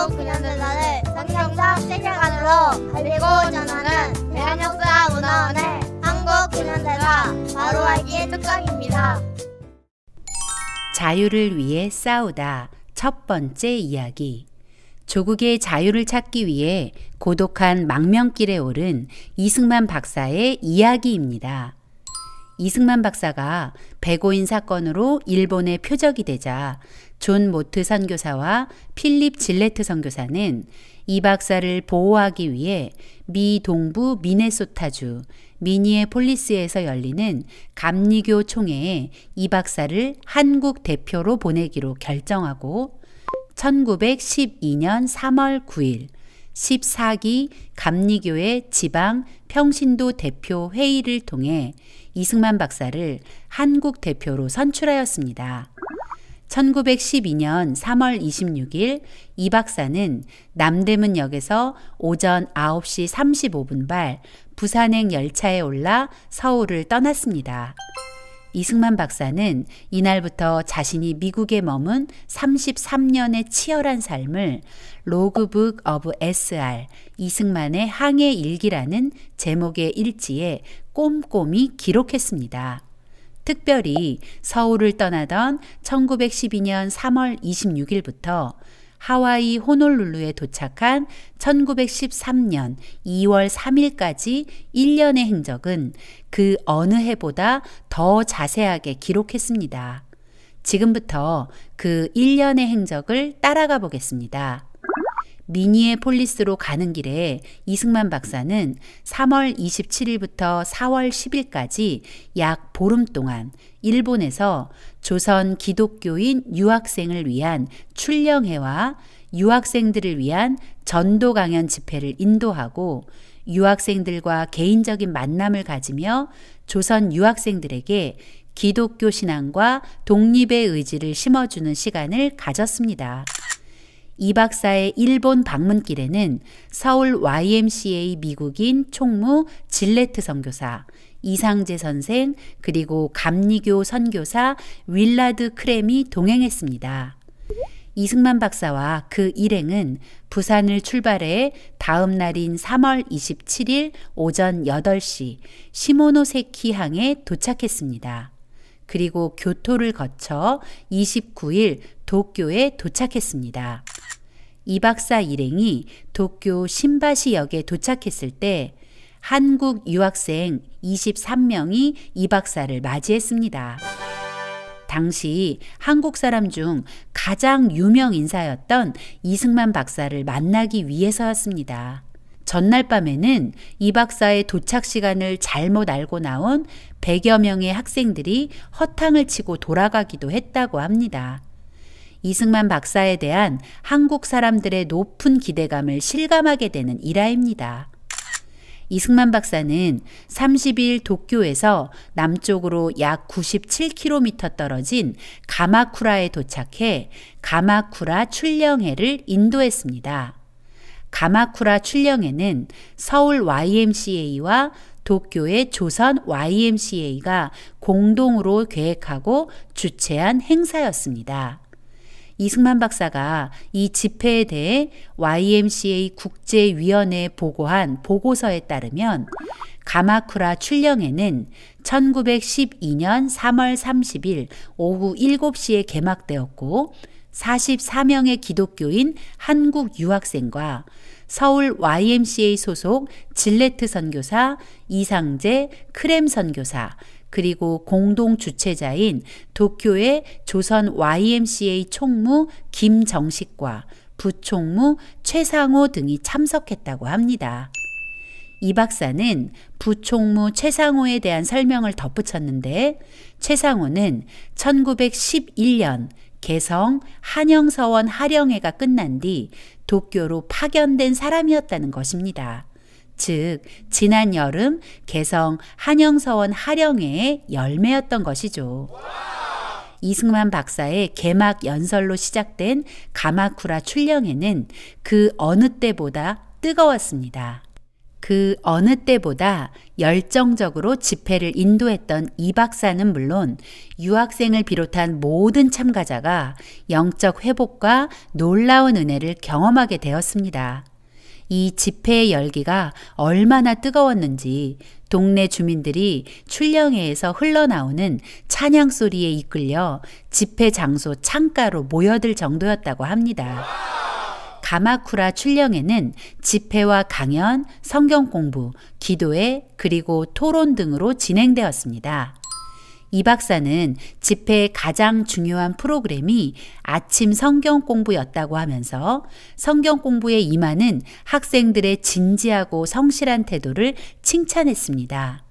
한국 근현대사를 성경적 세계관으로 알리고 전하는 대한역사문화원의 한국 근현대사 바로 알기 특강입니다. 자유를 위해 싸우다. 첫 번째 이야기. 조국의 자유를 찾기 위해 고독한 망명길에 오른 이승만 박사의 이야기입니다. 이승만 박사가 백오인 사건으로 일본에 표적이 되자 존 모트 선교사와 필립 질레트 선교사는 이 박사를 보호하기 위해 미 동부 미네소타주 미니애폴리스에서 열리는 감리교 총회에 이 박사를 한국 대표로 보내기로 결정하고 1912년 3월 9일 14기 감리교회 지방 평신도 대표 회의를 통해 이승만 박사를 한국 대표로 선출하였습니다. 1912년 3월 26일 이 박사는 남대문역에서 오전 9시 35분 발 부산행 열차에 올라 서울을 떠났습니다. 이승만 박사는 이날부터 자신이 미국에 머문 33년의 치열한 삶을 로그북 오브 SR 이승만의 항해 일기라는 제목의 일지에 꼼꼼히 기록했습니다. 특별히 서울을 떠나던 1912년 3월 26일부터 하와이 호놀룰루에 도착한 1913년 2월 3일까지 1년의 행적은 그 어느 해보다 더 자세하게 기록했습니다. 지금부터 그 1년의 행적을 따라가 보겠습니다. 미니애폴리스로 가는 길에 이승만 박사는 3월 27일부터 4월 10일까지 약 보름 동안 일본에서 조선 기독교인 유학생을 위한 출령회와 유학생들을 위한 전도 강연 집회를 인도하고 유학생들과 개인적인 만남을 가지며 조선 유학생들에게 기독교 신앙과 독립의 의지를 심어주는 시간을 가졌습니다. 이 박사의 일본 방문길에는 서울 YMCA 미국인 총무 질레트 선교사, 이상재 선생, 그리고 감리교 선교사 윌라드 크렘이 동행했습니다. 이승만 박사와 그 일행은 부산을 출발해 다음 날인 3월 27일 오전 8시 시모노세키 항에 도착했습니다. 그리고 교토를 거쳐 29일 도쿄에 도착했습니다. 이 박사 일행이 도쿄 신바시역에 도착했을 때 한국 유학생 23명이 이 박사를 맞이했습니다. 당시 한국 사람 중 가장 유명 인사였던 이승만 박사를 만나기 위해서였습니다. 전날 밤에는 이 박사의 도착 시간을 잘못 알고 나온 100여 명의 학생들이 허탕을 치고 돌아가기도 했다고 합니다. 이승만 박사에 대한 한국 사람들의 높은 기대감을 실감하게 되는 일화입니다. 이승만 박사는 30일 도쿄에서 남쪽으로 약 97km 떨어진 가마쿠라에 도착해 가마쿠라 출령회를 인도했습니다. 가마쿠라 출령회는 서울 YMCA와 도쿄의 조선 YMCA가 공동으로 계획하고 주최한 행사였습니다. 이승만 박사가 이 집회에 대해 YMCA 국제위원회에 보고한 보고서에 따르면 가마쿠라 출령회는 1912년 3월 30일 오후 7시에 개막되었고 44명의 기독교인 한국 유학생과 서울 YMCA 소속 질레트 선교사, 이상재, 크렘 선교사, 그리고 공동 주최자인 도쿄의 조선 YMCA 총무 김정식과 부총무 최상호 등이 참석했다고 합니다. 이 박사는 부총무 최상호에 대한 설명을 덧붙였는데 최상호는 1911년 개성 한영서원 하령회가 끝난 뒤 도쿄로 파견된 사람이었다는 것입니다. 즉 지난 여름 개성 한영서원 하령회의 열매였던 것이죠. 이승만 박사의 개막 연설로 시작된 가마쿠라 출령회는 그 어느 때보다 뜨거웠습니다. 그 어느 때보다 열정적으로 집회를 인도했던 이 박사는 물론 유학생을 비롯한 모든 참가자가 영적 회복과 놀라운 은혜를 경험하게 되었습니다. 이 집회의 열기가 얼마나 뜨거웠는지 동네 주민들이 출령회에서 흘러나오는 찬양 소리에 이끌려 집회 장소 창가로 모여들 정도였다고 합니다. 가마쿠라 출령회는 집회와 강연, 성경 공부, 기도회, 그리고 토론 등으로 진행되었습니다. 이 박사는 집회의 가장 중요한 프로그램이 아침 성경 공부였다고 하면서 성경 공부에 임하는 학생들의 진지하고 성실한 태도를 칭찬했습니다.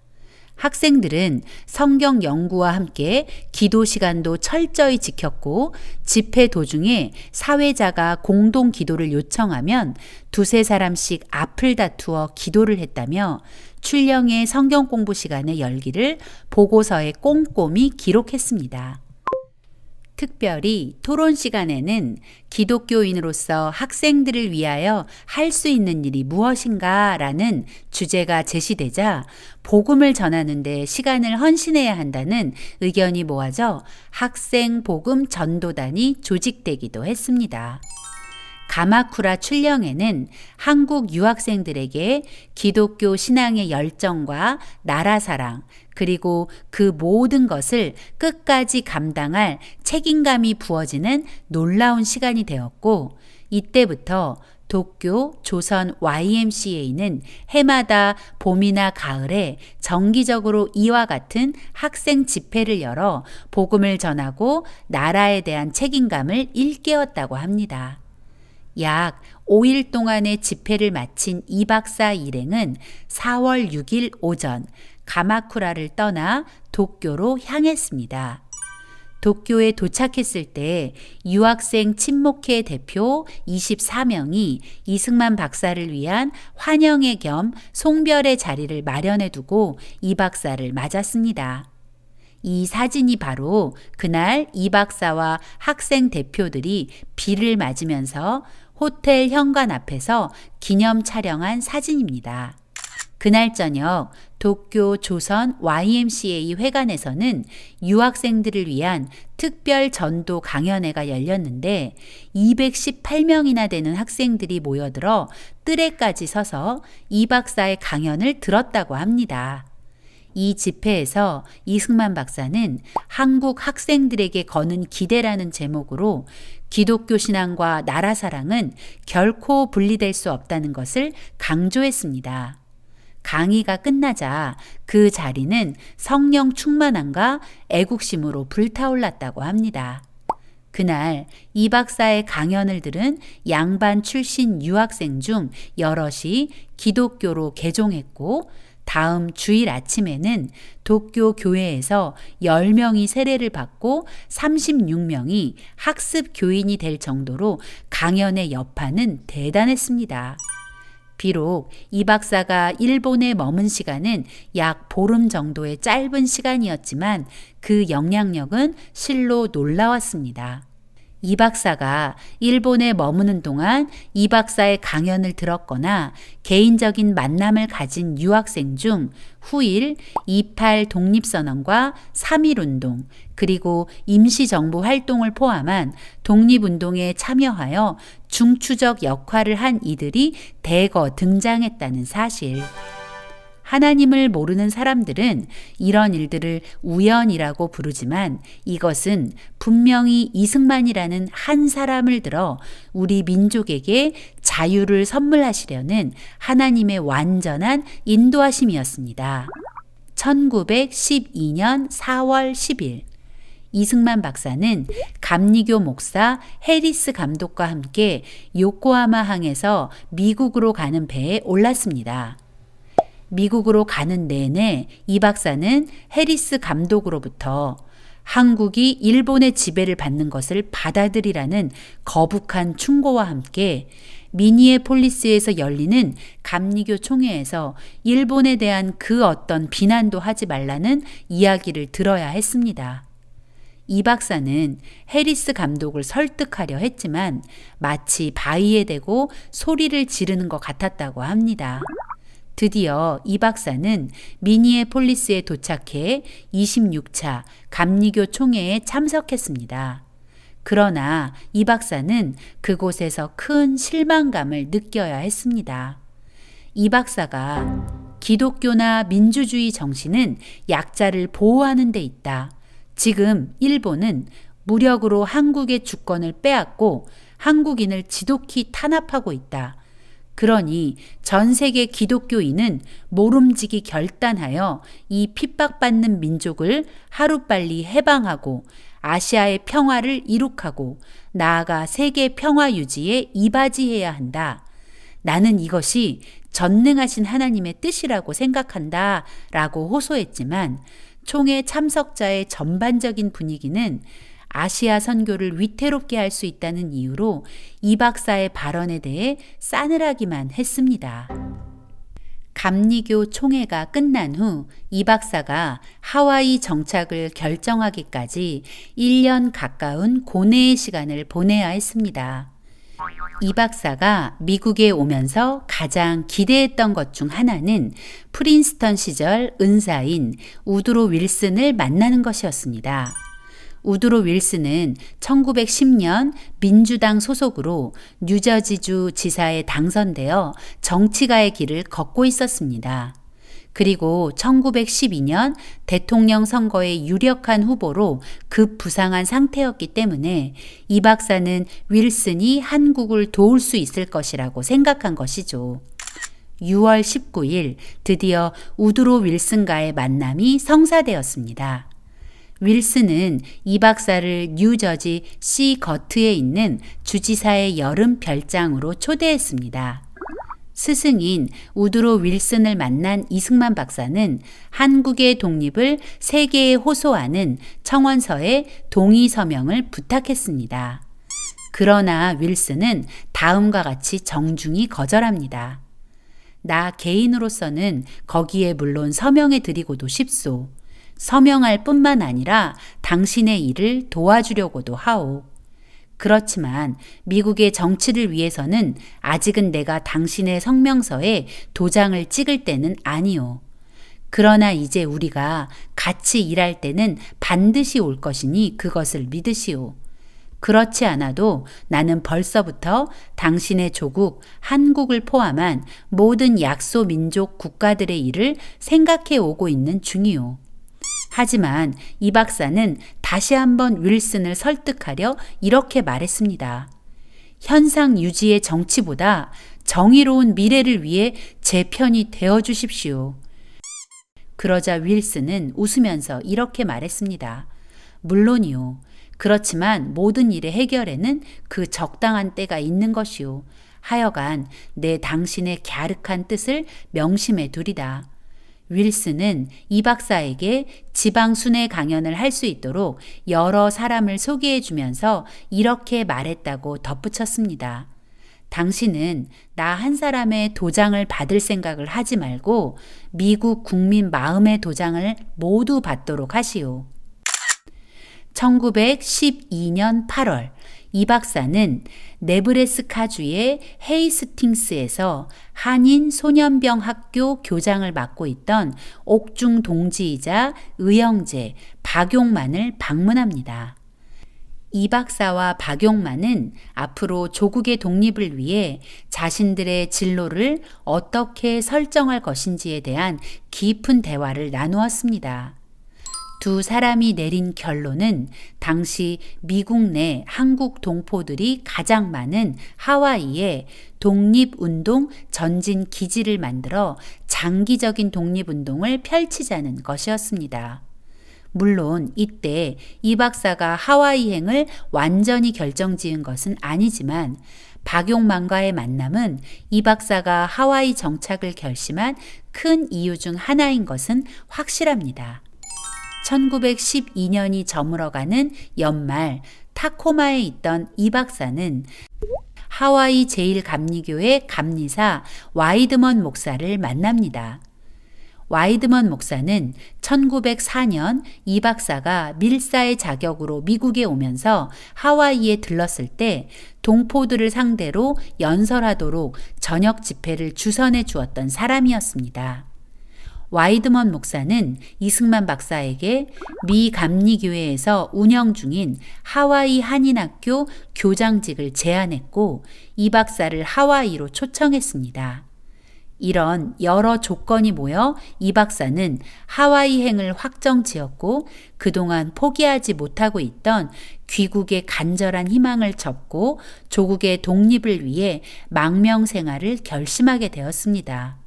학생들은 성경 연구와 함께 기도 시간도 철저히 지켰고 집회 도중에 사회자가 공동 기도를 요청하면 두세 사람씩 앞을 다투어 기도를 했다며 출령의 성경 공부 시간의 열기를 보고서에 꼼꼼히 기록했습니다. 특별히 토론 시간에는 기독교인으로서 학생들을 위하여 할 수 있는 일이 무엇인가 라는 주제가 제시되자 복음을 전하는 데 시간을 헌신해야 한다는 의견이 모아져 학생 복음 전도단이 조직되기도 했습니다. 가마쿠라 출령회는 한국 유학생들에게 기독교 신앙의 열정과 나라 사랑, 그리고 그 모든 것을 끝까지 감당할 책임감이 부어지는 놀라운 시간이 되었고, 이때부터 도쿄 조선 YMCA는 해마다 봄이나 가을에 정기적으로 이와 같은 학생 집회를 열어 복음을 전하고 나라에 대한 책임감을 일깨웠다고 합니다. 약 5일 동안의 집회를 마친 이 박사 일행은 4월 6일 오전 가마쿠라를 떠나 도쿄로 향했습니다. 도쿄에 도착했을 때 유학생 친목회 대표 24명이 이승만 박사를 위한 환영회 겸 송별의 자리를 마련해 두고 이 박사를 맞았습니다. 이 사진이 바로 그날 이 박사와 학생 대표들이 비를 맞으면서 호텔 현관 앞에서 기념 촬영한 사진입니다. 그날 저녁 도쿄 조선 YMCA 회관에서는 유학생들을 위한 특별 전도 강연회가 열렸는데 218명이나 되는 학생들이 모여들어 뜰에까지 서서 이 박사의 강연을 들었다고 합니다. 이 집회에서 이승만 박사는 한국 학생들에게 거는 기대라는 제목으로 기독교 신앙과 나라 사랑은 결코 분리될 수 없다는 것을 강조했습니다. 강의가 끝나자 그 자리는 성령 충만함과 애국심으로 불타올랐다고 합니다. 그날 이 박사의 강연을 들은 양반 출신 유학생 중 여럿이 기독교로 개종했고 다음 주일 아침에는 도쿄 교회에서 10명이 세례를 받고 36명이 학습 교인이 될 정도로 강연의 여파는 대단했습니다. 비록 이 박사가 일본에 머문 시간은 약 보름 정도의 짧은 시간이었지만 그 영향력은 실로 놀라웠습니다. 이 박사가 일본에 머무는 동안 이 박사의 강연을 들었거나 개인적인 만남을 가진 유학생 중 후일 28 독립선언과 3.1운동 그리고 임시정부 활동을 포함한 독립운동에 참여하여 중추적 역할을 한 이들이 대거 등장했다는 사실. 하나님을 모르는 사람들은 이런 일들을 우연이라고 부르지만 이것은 분명히 이승만이라는 한 사람을 들어 우리 민족에게 자유를 선물하시려는 하나님의 완전한 인도하심이었습니다. 1912년 4월 10일 이승만 박사는 감리교 목사 해리스 감독과 함께 요코하마 항에서 미국으로 가는 배에 올랐습니다. 미국으로 가는 내내 이 박사는 해리스 감독으로부터 한국이 일본의 지배를 받는 것을 받아들이라는 거북한 충고와 함께 미니애폴리스에서 열리는 감리교 총회에서 일본에 대한 그 어떤 비난도 하지 말라는 이야기를 들어야 했습니다. 이 박사는 해리스 감독을 설득하려 했지만 마치 바위에 대고 소리를 지르는 것 같았다고 합니다. 드디어 이 박사는 미니애폴리스에 도착해 26차 감리교 총회에 참석했습니다. 그러나 이 박사는 그곳에서 큰 실망감을 느껴야 했습니다. 이 박사가 기독교나 민주주의 정신은 약자를 보호하는 데 있다. 지금 일본은 무력으로 한국의 주권을 빼앗고 한국인을 지독히 탄압하고 있다. 그러니 전 세계 기독교인은 모름지기 결단하여 이 핍박받는 민족을 하루빨리 해방하고 아시아의 평화를 이룩하고 나아가 세계 평화 유지에 이바지해야 한다. 나는 이것이 전능하신 하나님의 뜻이라고 생각한다 라고 호소했지만 총회 참석자의 전반적인 분위기는 아시아 선교를 위태롭게 할 수 있다는 이유로 이 박사의 발언에 대해 싸늘하기만 했습니다. 감리교 총회가 끝난 후 이 박사가 하와이 정착을 결정하기까지 1년 가까운 고뇌의 시간을 보내야 했습니다. 이 박사가 미국에 오면서 가장 기대했던 것 중 하나는 프린스턴 시절 은사인 우드로 윌슨을 만나는 것이었습니다. 우드로 윌슨은 1910년 민주당 소속으로 뉴저지주 지사에 당선되어 정치가의 길을 걷고 있었습니다. 그리고 1912년 대통령 선거의 유력한 후보로 급부상한 상태였기 때문에 이 박사는 윌슨이 한국을 도울 수 있을 것이라고 생각한 것이죠. 6월 19일 드디어 우드로 윌슨과의 만남이 성사되었습니다. 윌슨은 이 박사를 뉴저지 시거트에 있는 주지사의 여름 별장으로 초대했습니다. 스승인 우드로 윌슨을 만난 이승만 박사는 한국의 독립을 세계에 호소하는 청원서에 동의 서명을 부탁했습니다. 그러나 윌슨은 다음과 같이 정중히 거절합니다. 나 개인으로서는 거기에 물론 서명해 드리고도 싶소. 서명할 뿐만 아니라 당신의 일을 도와주려고도 하오. 그렇지만 미국의 정치를 위해서는 아직은 내가 당신의 성명서에 도장을 찍을 때는 아니오. 그러나 이제 우리가 같이 일할 때는 반드시 올 것이니 그것을 믿으시오. 그렇지 않아도 나는 벌써부터 당신의 조국 한국을 포함한 모든 약소 민족 국가들의 일을 생각해 오고 있는 중이오. 하지만 이 박사는 다시 한번 윌슨을 설득하려 이렇게 말했습니다. 현상 유지의 정치보다 정의로운 미래를 위해 제 편이 되어 주십시오. 그러자 윌슨은 웃으면서 이렇게 말했습니다. 물론이요. 그렇지만 모든 일의 해결에는 그 적당한 때가 있는 것이오. 하여간 내 당신의 갸륵한 뜻을 명심해 두리다. 윌슨은 이 박사에게 지방 순회 강연을 할 수 있도록 여러 사람을 소개해 주면서 이렇게 말했다고 덧붙였습니다. 당신은 나 한 사람의 도장을 받을 생각을 하지 말고 미국 국민 마음의 도장을 모두 받도록 하시오. 1912년 8월 이 박사는 네브래스카주의 헤이스팅스에서 한인 소년병 학교 교장을 맡고 있던 옥중 동지이자 의형제 박용만을 방문합니다. 이 박사와 박용만은 앞으로 조국의 독립을 위해 자신들의 진로를 어떻게 설정할 것인지에 대한 깊은 대화를 나누었습니다. 두 사람이 내린 결론은 당시 미국 내 한국 동포들이 가장 많은 하와이에 독립운동 전진 기지를 만들어 장기적인 독립운동을 펼치자는 것이었습니다. 물론 이때 이 박사가 하와이행을 완전히 결정지은 것은 아니지만 박용만과의 만남은 이 박사가 하와이 정착을 결심한 큰 이유 중 하나인 것은 확실합니다. 1912년이 저물어가는 연말 타코마에 있던 이 박사는 하와이 제1감리교회 감리사 와이드먼 목사를 만납니다. 와이드먼 목사는 1904년 이 박사가 밀사의 자격으로 미국에 오면서 하와이에 들렀을 때 동포들을 상대로 연설하도록 저녁 집회를 주선해 주었던 사람이었습니다. 와이드먼 목사는 이승만 박사에게 미 감리교회에서 운영 중인 하와이 한인학교 교장직을 제안했고 이 박사를 하와이로 초청했습니다. 이런 여러 조건이 모여 이 박사는 하와이행을 확정 지었고 그동안 포기하지 못하고 있던 귀국의 간절한 희망을 접고 조국의 독립을 위해 망명생활을 결심하게 되었습니다.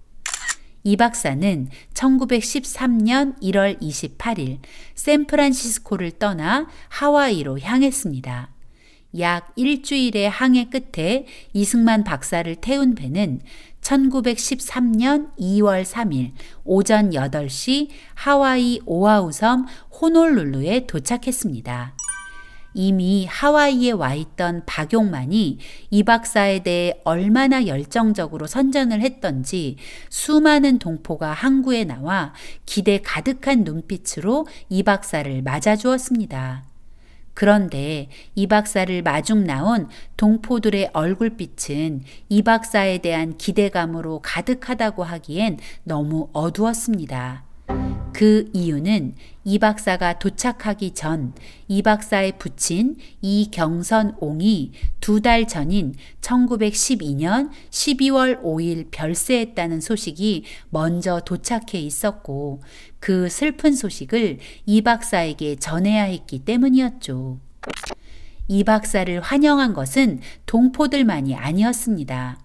이 박사는 1913년 1월 28일 샌프란시스코를 떠나 하와이로 향했습니다. 약 일주일의 항해 끝에 이승만 박사를 태운 배는 1913년 2월 3일 오전 8시 하와이 오아후 섬 호놀룰루에 도착했습니다. 이미 하와이에 와 있던 박용만이 이 박사에 대해 얼마나 열정적으로 선전을 했던지 수많은 동포가 항구에 나와 기대 가득한 눈빛으로 이 박사를 맞아주었습니다. 그런데 이 박사를 마중 나온 동포들의 얼굴빛은 이 박사에 대한 기대감으로 가득하다고 하기엔 너무 어두웠습니다. 그 이유는 이 박사가 도착하기 전 이 박사의 부친 이경선옹이 2달 전인 1912년 12월 5일 별세했다는 소식이 먼저 도착해 있었고 그 슬픈 소식을 이 박사에게 전해야 했기 때문이었죠. 이 박사를 환영한 것은 동포들만이 아니었습니다.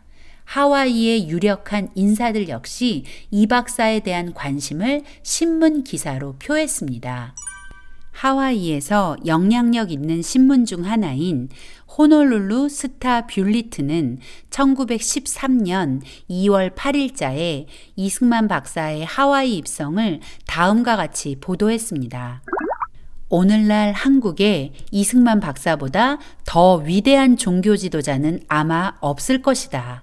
하와이의 유력한 인사들 역시 이 박사에 대한 관심을 신문 기사로 표했습니다. 하와이에서 영향력 있는 신문 중 하나인 호놀룰루 스타 뷰리트는 1913년 2월 8일자에 이승만 박사의 하와이 입성을 다음과 같이 보도했습니다. 오늘날 한국에 이승만 박사보다 더 위대한 종교 지도자는 아마 없을 것이다.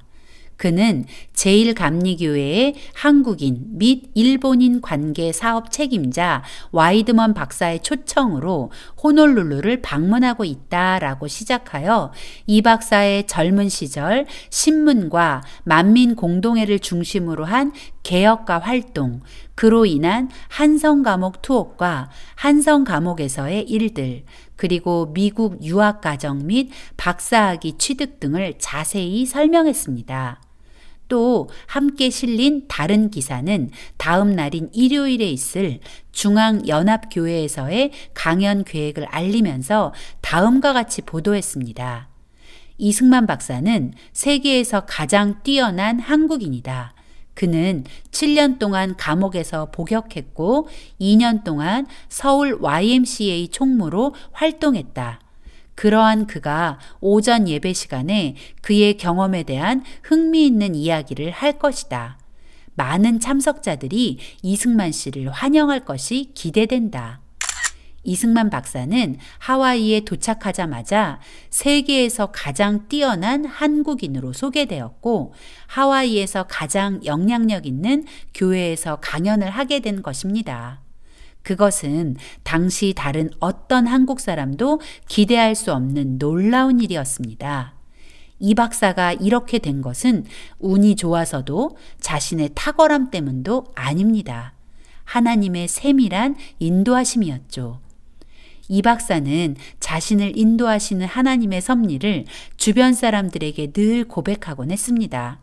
그는 제1감리교회의 한국인 및 일본인 관계 사업 책임자 와이드먼 박사의 초청으로 호놀룰루를 방문하고 있다라고 시작하여 이 박사의 젊은 시절 신문과 만민공동회를 중심으로 한 개혁가 활동, 그로 인한 한성감옥 투옥과 한성감옥에서의 일들, 그리고 미국 유학과정 및 박사학위 취득 등을 자세히 설명했습니다. 또 함께 실린 다른 기사는 다음 날인 일요일에 있을 중앙연합교회에서의 강연 계획을 알리면서 다음과 같이 보도했습니다. 이승만 박사는 세계에서 가장 뛰어난 한국인이다. 그는 7년 동안 감옥에서 복역했고 2년 동안 서울 YMCA 총무로 활동했다. 그러한 그가 오전 예배 시간에 그의 경험에 대한 흥미있는 이야기를 할 것이다. 많은 참석자들이 이승만 씨를 환영할 것이 기대된다. 이승만 박사는 하와이에 도착하자마자 세계에서 가장 뛰어난 한국인으로 소개되었고 하와이에서 가장 영향력 있는 교회에서 강연을 하게 된 것입니다. 그것은 당시 다른 어떤 한국 사람도 기대할 수 없는 놀라운 일이었습니다. 이 박사가 이렇게 된 것은 운이 좋아서도 자신의 탁월함 때문도 아닙니다. 하나님의 세밀한 인도하심이었죠. 이 박사는 자신을 인도하시는 하나님의 섭리를 주변 사람들에게 늘 고백하곤 했습니다.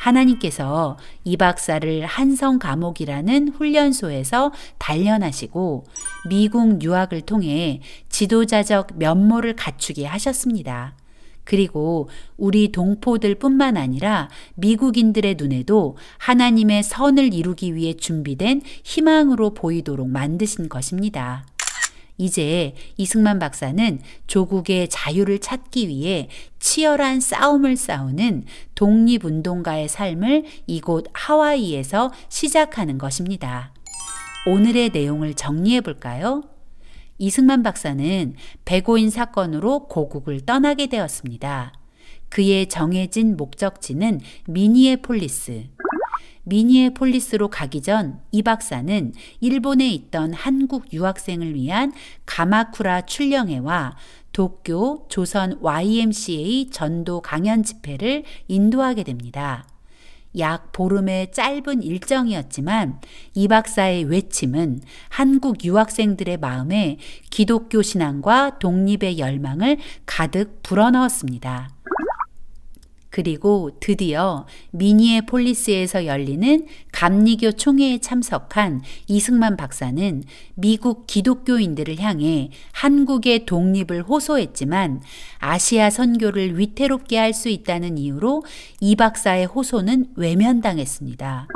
하나님께서 이 박사를 한성 감옥이라는 훈련소에서 단련하시고 미국 유학을 통해 지도자적 면모를 갖추게 하셨습니다. 그리고 우리 동포들 뿐만 아니라 미국인들의 눈에도 하나님의 선을 이루기 위해 준비된 희망으로 보이도록 만드신 것입니다. 이제 이승만 박사는 조국의 자유를 찾기 위해 치열한 싸움을 싸우는 독립운동가의 삶을 이곳 하와이에서 시작하는 것입니다. 오늘의 내용을 정리해 볼까요? 이승만 박사는 백오인 사건으로 고국을 떠나게 되었습니다. 그의 정해진 목적지는 미니애폴리스. 미니애폴리스로 가기 전 이 박사는 일본에 있던 한국 유학생을 위한 가마쿠라 출령회와 도쿄 조선 YMCA 전도 강연 집회를 인도하게 됩니다. 약 보름의 짧은 일정이었지만 이 박사의 외침은 한국 유학생들의 마음에 기독교 신앙과 독립의 열망을 가득 불어넣었습니다. 그리고 드디어 미니애폴리스에서 열리는 감리교 총회에 참석한 이승만 박사는 미국 기독교인들을 향해 한국의 독립을 호소했지만 아시아 선교를 위태롭게 할 수 있다는 이유로 이 박사의 호소는 외면당했습니다.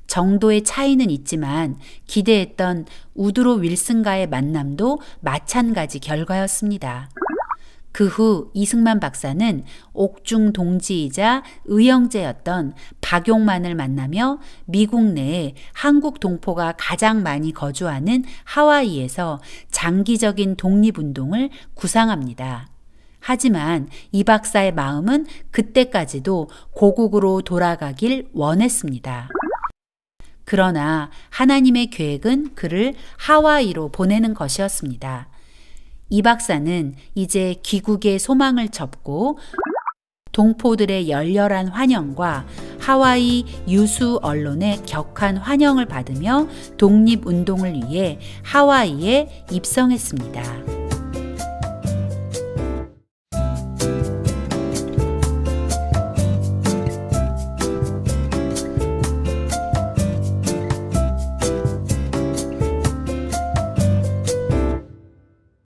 정도의 차이는 있지만 기대했던 우드로 윌슨과의 만남도 마찬가지 결과였습니다. 그 후 이승만 박사는 옥중 동지이자 의형제였던 박용만을 만나며 미국 내에 한국 동포가 가장 많이 거주하는 하와이에서 장기적인 독립운동을 구상합니다. 하지만 이 박사의 마음은 그때까지도 고국으로 돌아가길 원했습니다. 그러나 하나님의 계획은 그를 하와이로 보내는 것이었습니다. 이 박사는 이제 귀국의 소망을 접고 동포들의 열렬한 환영과 하와이 유수 언론의 격한 환영을 받으며 독립운동을 위해 하와이에 입성했습니다.